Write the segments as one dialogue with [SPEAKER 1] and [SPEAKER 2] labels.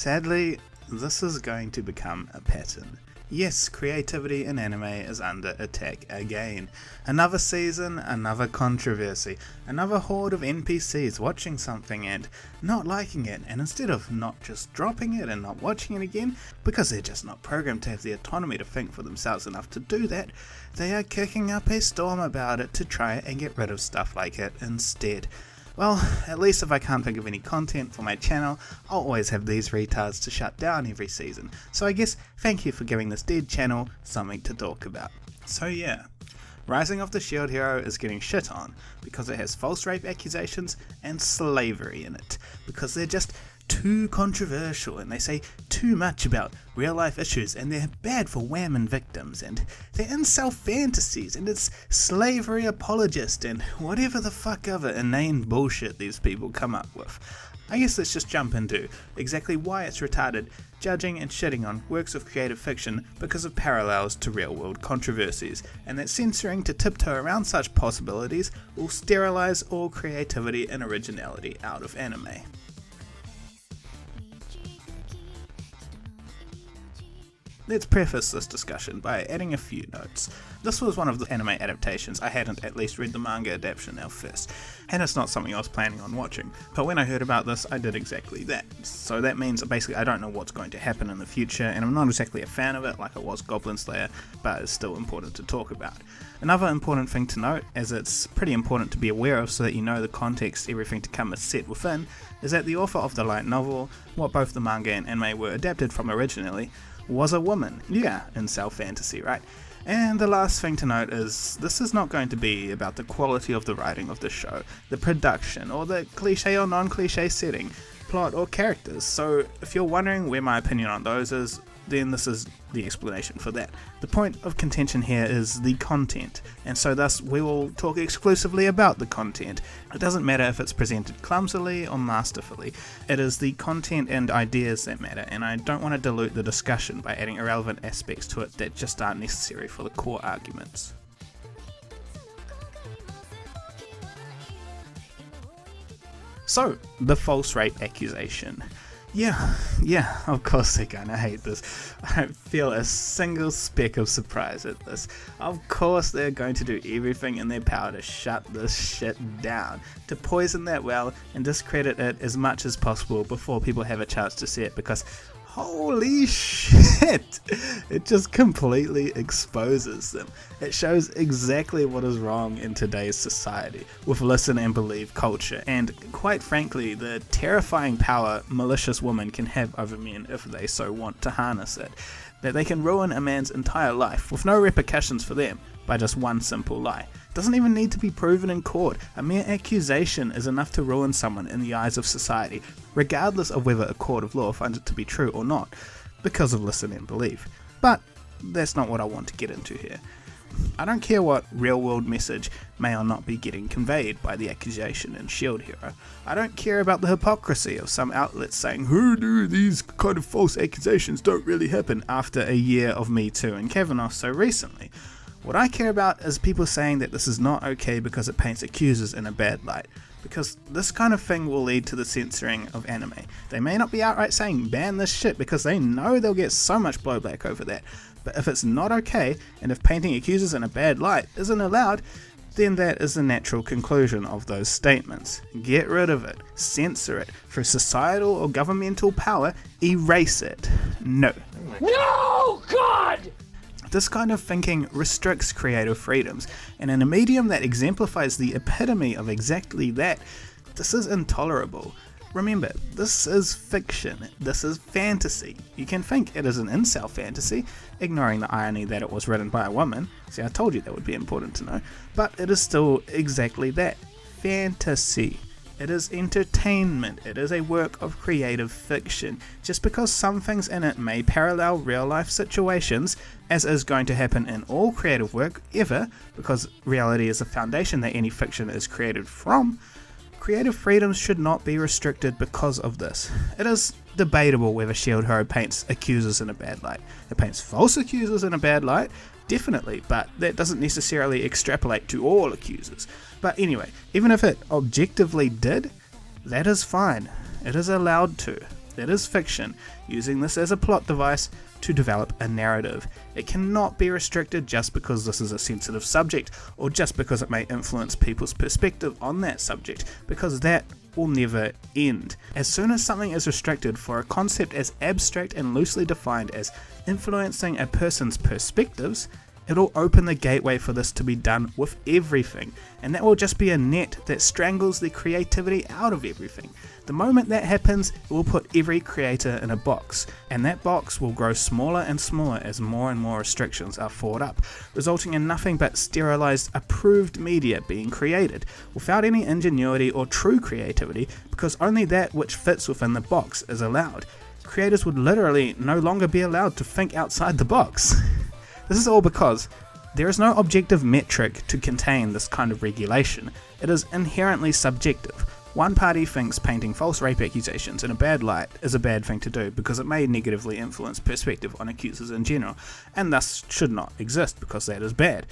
[SPEAKER 1] Sadly, this is going to become a pattern. Yes, creativity in anime is under attack again. Another season, another controversy, another horde of NPCs watching something and not liking it, and instead of not just dropping it and not watching it again, because they're just not programmed to have the autonomy to think for themselves enough to do that, they are kicking up a storm about it to try and get rid of stuff like it instead. Well, at least if I can't think of any content for my channel, I'll always have these retards to shut down every season. So I guess thank you for giving this dead channel something to talk about. So yeah, Rising of the Shield Hero is getting shit on because it has false rape accusations and slavery in it, because they're just too controversial and they say too much about real life issues and they're bad for women victims and they're incel fantasies and it's slavery apologist and whatever the fuck other inane bullshit these people come up with. I guess let's just jump into exactly why it's retarded judging and shitting on works of creative fiction because of parallels to real world controversies, and that censoring to tiptoe around such possibilities will sterilize all creativity and originality out of anime. Let's preface this discussion by adding a few notes. This was one of the anime adaptations I hadn't at least read the manga adaptation of first, and it's not something I was planning on watching, but when I heard about this I did exactly that. So that means basically I don't know what's going to happen in the future, and I'm not exactly a fan of it like I was Goblin Slayer, but it's still important to talk about. Another important thing to note, as it's pretty important to be aware of so that you know the context everything to come is set within, is that the author of the light novel, what both the manga and anime were adapted from originally, was a woman. Yeah, incel fantasy, right? And the last thing to note is this is not going to be about the quality of the writing of the show, the production, or the cliche or non-cliche setting, plot or characters. So if you're wondering where my opinion on those is, then this is the explanation for that. The point of contention here is the content, and so thus we will talk exclusively about the content. It doesn't matter if it's presented clumsily or masterfully, it is the content and ideas that matter, and I don't want to dilute the discussion by adding irrelevant aspects to it that just aren't necessary for the core arguments. So, the false rape accusation. Yeah, of course they're gonna hate this. I don't feel a single speck of surprise at this. Of course they're going to do everything in their power to shut this shit down, to poison that well and discredit it as much as possible before people have a chance to see it, because holy shit, it just completely exposes them. It shows exactly what is wrong in today's society with listen and believe culture, and quite frankly the terrifying power malicious women can have over men if they so want to harness it. That they can ruin a man's entire life with no repercussions for them by just one simple lie. It doesn't even need to be proven in court. A mere accusation is enough to ruin someone in the eyes of society, regardless of whether a court of law finds it to be true or not, because of listen and believe. But that's not what I want to get into here. I don't care what real world message may or not be getting conveyed by the accusation in Shield Hero. I don't care about the hypocrisy of some outlets saying, "Who knew these kind of false accusations don't really happen," after a year of Me Too and Kavanaugh so recently. What I care about is people saying that this is not okay because it paints accusers in a bad light, because this kind of thing will lead to the censoring of anime. They may not be outright saying ban this shit because they know they'll get so much blowback over that, but if it's not okay, and if painting accusers in a bad light isn't allowed, then that is the natural conclusion of those statements. Get rid of it, censor it, through societal or governmental power, erase it. No.
[SPEAKER 2] No, God!
[SPEAKER 1] This kind of thinking restricts creative freedoms, and in a medium that exemplifies the epitome of exactly that, this is intolerable. Remember, this is fiction, this is fantasy. You can think it is an incel fantasy, ignoring the irony that it was written by a woman. See, I told you that would be important to know. But it is still exactly that, fantasy. It is entertainment, it is a work of creative fiction. Just because some things in it may parallel real life situations, as is going to happen in all creative work ever, because reality is the foundation that any fiction is created from, creative freedoms should not be restricted because of this. It is debatable whether Shield Hero paints accusers in a bad light. It paints false accusers in a bad light, definitely, but that doesn't necessarily extrapolate to all accusers. But anyway, even if it objectively did, that is fine. It is allowed to. It is fiction, using this as a plot device to develop a narrative. It cannot be restricted just because this is a sensitive subject, or just because it may influence people's perspective on that subject, because that will never end. As soon as something is restricted for a concept as abstract and loosely defined as influencing a person's perspectives, it'll open the gateway for this to be done with everything, and that will just be a net that strangles the creativity out of everything. The moment that happens, it will put every creator in a box, and that box will grow smaller and smaller as more and more restrictions are fought up, resulting in nothing but sterilized, approved media being created, without any ingenuity or true creativity, because only that which fits within the box is allowed. Creators would literally no longer be allowed to think outside the box. This is all because there is no objective metric to contain this kind of regulation. It is inherently subjective. One party thinks painting false rape accusations in a bad light is a bad thing to do because it may negatively influence perspective on accusers in general, and thus should not exist because that is bad.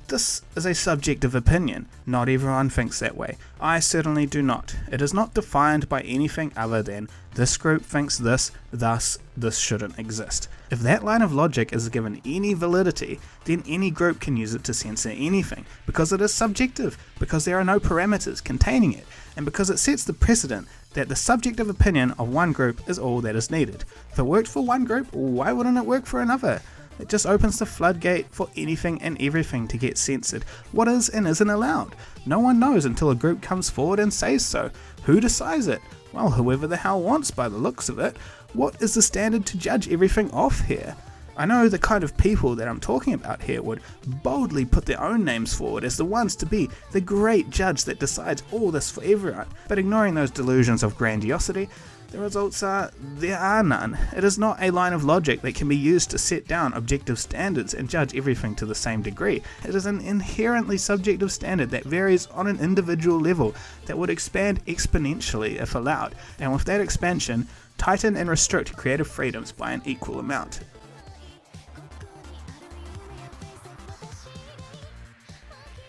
[SPEAKER 1] This is a subjective opinion. Not everyone thinks that way. I certainly do not. It is not defined by anything other than this group thinks this, thus this shouldn't exist. If that line of logic is given any validity, then any group can use it to censor anything, because it is subjective, because there are no parameters containing it, and because it sets the precedent that the subjective opinion of one group is all that is needed. If it worked for one group, why wouldn't it work for another? It just opens the floodgate for anything and everything to get censored. What is and isn't allowed? No one knows until a group comes forward and says so. Who decides it? Well, whoever the hell wants by the looks of it. What is the standard to judge everything off here? I know the kind of people that I'm talking about here would boldly put their own names forward as the ones to be the great judge that decides all this for everyone, but ignoring those delusions of grandiosity, the results are there are none. It is not a line of logic that can be used to set down objective standards and judge everything to the same degree. It is an inherently subjective standard that varies on an individual level that would expand exponentially if allowed, and with that expansion, tighten and restrict creative freedoms by an equal amount.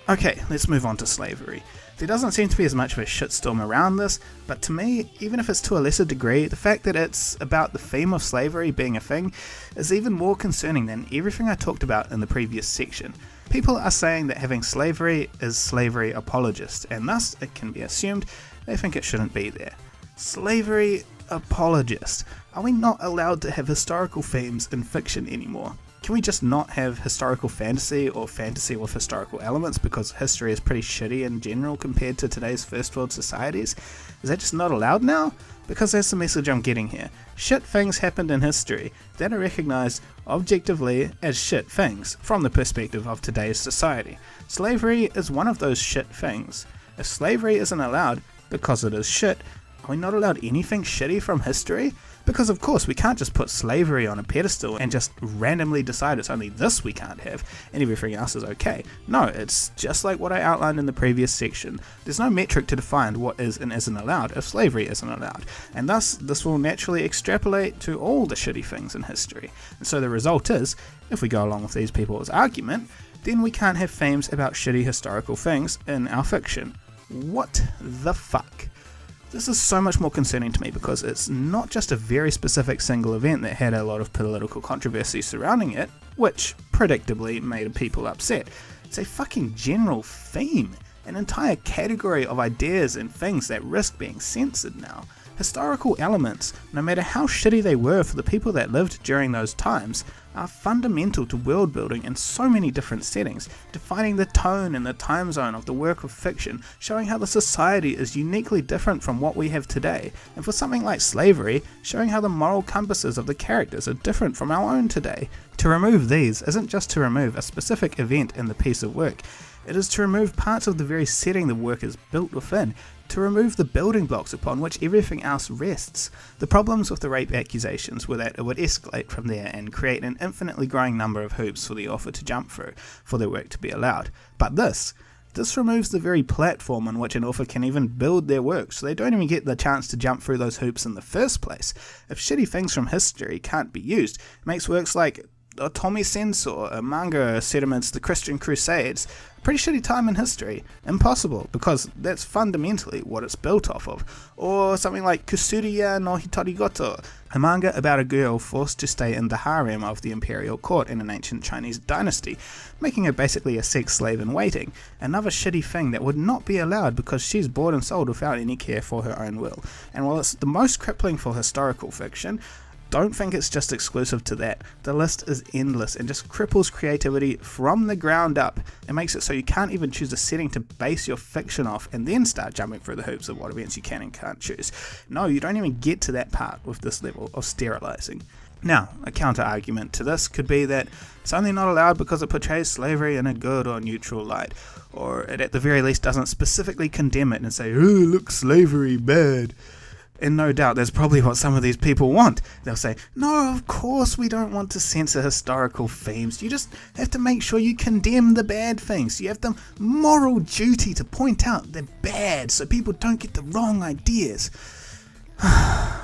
[SPEAKER 1] Okay, let's move on to slavery. There doesn't seem to be as much of a shitstorm around this, but to me, even if it's to a lesser degree, the fact that it's about the theme of slavery being a thing is even more concerning than everything I talked about in the previous section. People are saying that having slavery is slavery apologist, and thus it can be assumed they think it shouldn't be there. Slavery apologist. Are we not allowed to have historical themes in fiction anymore? Can we just not have historical fantasy or fantasy with historical elements because history is pretty shitty in general compared to today's first world societies? Is that just not allowed now? Because that's the message I'm getting here. Shit things happened in history that are recognised objectively as shit things from the perspective of today's society. Slavery is one of those shit things. If slavery isn't allowed because it is shit, are we not allowed anything shitty from history? Because of course we can't just put slavery on a pedestal and just randomly decide it's only this we can't have and everything else is okay. No, it's just like what I outlined in the previous section. There's no metric to define what is and isn't allowed if slavery isn't allowed, and thus this will naturally extrapolate to all the shitty things in history. And so the result is, if we go along with these people's argument, then we can't have themes about shitty historical things in our fiction. What the fuck? This is so much more concerning to me because it's not just a very specific single event that had a lot of political controversy surrounding it, which predictably made people upset. It's a fucking general theme, an entire category of ideas and things that risk being censored now. Historical elements, no matter how shitty they were for the people that lived during those times, are fundamental to world building in so many different settings, defining the tone and the time zone of the work of fiction, showing how the society is uniquely different from what we have today, and for something like slavery, showing how the moral compasses of the characters are different from our own today. To remove these isn't just to remove a specific event in the piece of work, it is to remove parts of the very setting the work is built within, to remove the building blocks upon which everything else rests. The problems with the rape accusations were that it would escalate from there and create an infinitely growing number of hoops for the author to jump through for their work to be allowed. But this removes the very platform on which an author can even build their work, so they don't even get the chance to jump through those hoops in the first place. If shitty things from history can't be used, it makes works like Otomi Sensor, a manga set amidst the Christian Crusades. Pretty shitty time in history. Impossible, because that's fundamentally what it's built off of. Or something like Kusuriya no Hitorigoto, a manga about a girl forced to stay in the harem of the imperial court in an ancient Chinese dynasty, making her basically a sex slave in waiting. Another shitty thing that would not be allowed because she's bought and sold without any care for her own will. And while it's the most crippling for historical fiction, don't think it's just exclusive to that. The list is endless and just cripples creativity from the ground up. It makes it so you can't even choose a setting to base your fiction off and then start jumping through the hoops of what events you can and can't choose. No, you don't even get to that part with this level of sterilizing. Now, a counter argument to this could be that it's only not allowed because it portrays slavery in a good or neutral light, or it at the very least doesn't specifically condemn it and say, oh, look, slavery, bad. And no doubt that's probably what some of these people want. They'll say, no, of course we don't want to censor historical themes. You just have to make sure you condemn the bad things. You have the moral duty to point out they're bad so people don't get the wrong ideas.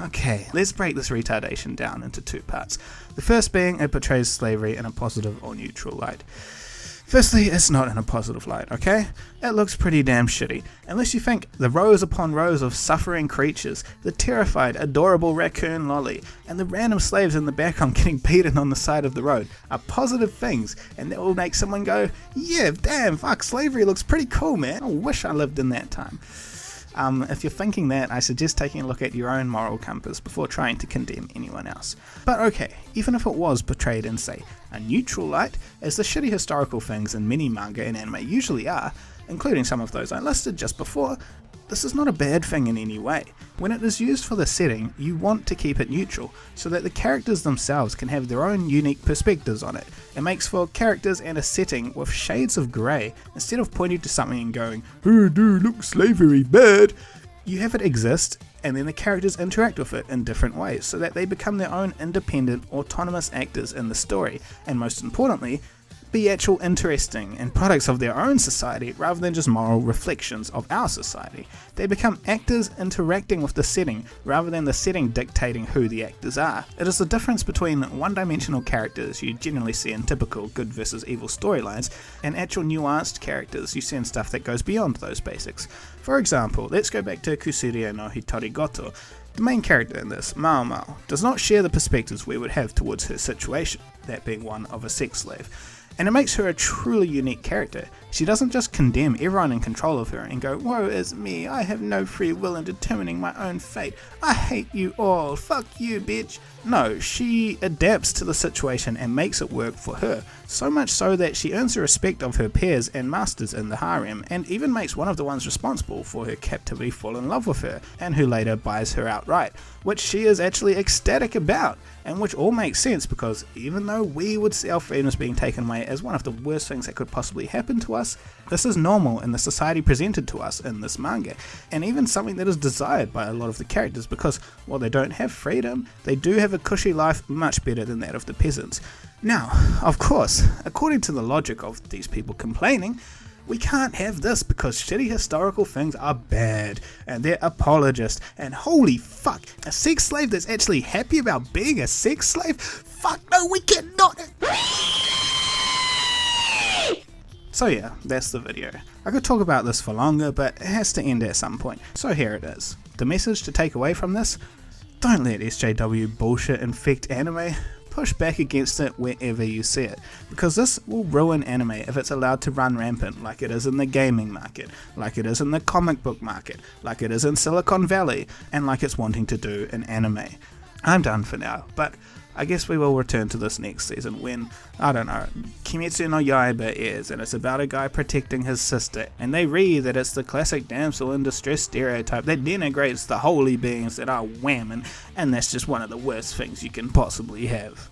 [SPEAKER 1] Okay, let's break this retardation down into two parts. The first being it portrays slavery in a positive or neutral light. Firstly, it's not in a positive light, okay? It looks pretty damn shitty, unless you think the rows upon rows of suffering creatures, the terrified, adorable raccoon lolly, and the random slaves in the background getting beaten on the side of the road are positive things, and that will make someone go, yeah, damn, fuck, slavery looks pretty cool, man. I wish I lived in that time. If you're thinking that, I suggest taking a look at your own moral compass before trying to condemn anyone else. But okay, even if it was portrayed in, say, a neutral light, as the shitty historical things in many manga and anime usually are, including some of those I listed just before, this is not a bad thing in any way. When it is used for the setting, you want to keep it neutral, so that the characters themselves can have their own unique perspectives on it. It makes for characters and a setting with shades of grey, instead of pointing to something and going, oh dude, look, slavery, bad. You have it exist, and then the characters interact with it in different ways, so that they become their own independent, autonomous actors in the story, and most importantly, be actual interesting and products of their own society rather than just moral reflections of our society. They become actors interacting with the setting rather than the setting dictating who the actors are. It is the difference between one-dimensional characters you generally see in typical good versus evil storylines and actual nuanced characters you see in stuff that goes beyond those basics. For example, let's go back to Kusuriya no Hitorigoto. The main character in this, Mao Mao, does not share the perspectives we would have towards her situation, that being one of a sex slave. And it makes her a truly unique character. She doesn't just condemn everyone in control of her and go, woe is me, I have no free will in determining my own fate, I hate you all, fuck you bitch. No, she adapts to the situation and makes it work for her, so much so that she earns the respect of her peers and masters in the harem, and even makes one of the ones responsible for her captivity fall in love with her, and who later buys her outright, which she is actually ecstatic about, and which all makes sense because even though we would see our freedoms being taken away as one of the worst things that could possibly happen to us, this is normal in the society presented to us in this manga, and even something that is desired by a lot of the characters because while they don't have freedom, they do have a cushy life much better than that of the peasants. Now, of course, according to the logic of these people complaining, we can't have this because shitty historical things are bad and they're apologists, and holy fuck, a sex slave that's actually happy about being a sex slave? Fuck no, we cannot! So yeah, that's the video. I could talk about this for longer, but it has to end at some point. So here it is. The message to take away from this: don't let SJW bullshit infect anime. Push back against it wherever you see it, because this will ruin anime if it's allowed to run rampant like it is in the gaming market, like it is in the comic book market, like it is in Silicon Valley, and like it's wanting to do in anime. I'm done for now, but I guess we will return to this next season when, I don't know, Kimetsu no Yaiba airs and it's about a guy protecting his sister, and they read that it's the classic damsel in distress stereotype that denigrates the holy beings that are women, and that's just one of the worst things you can possibly have.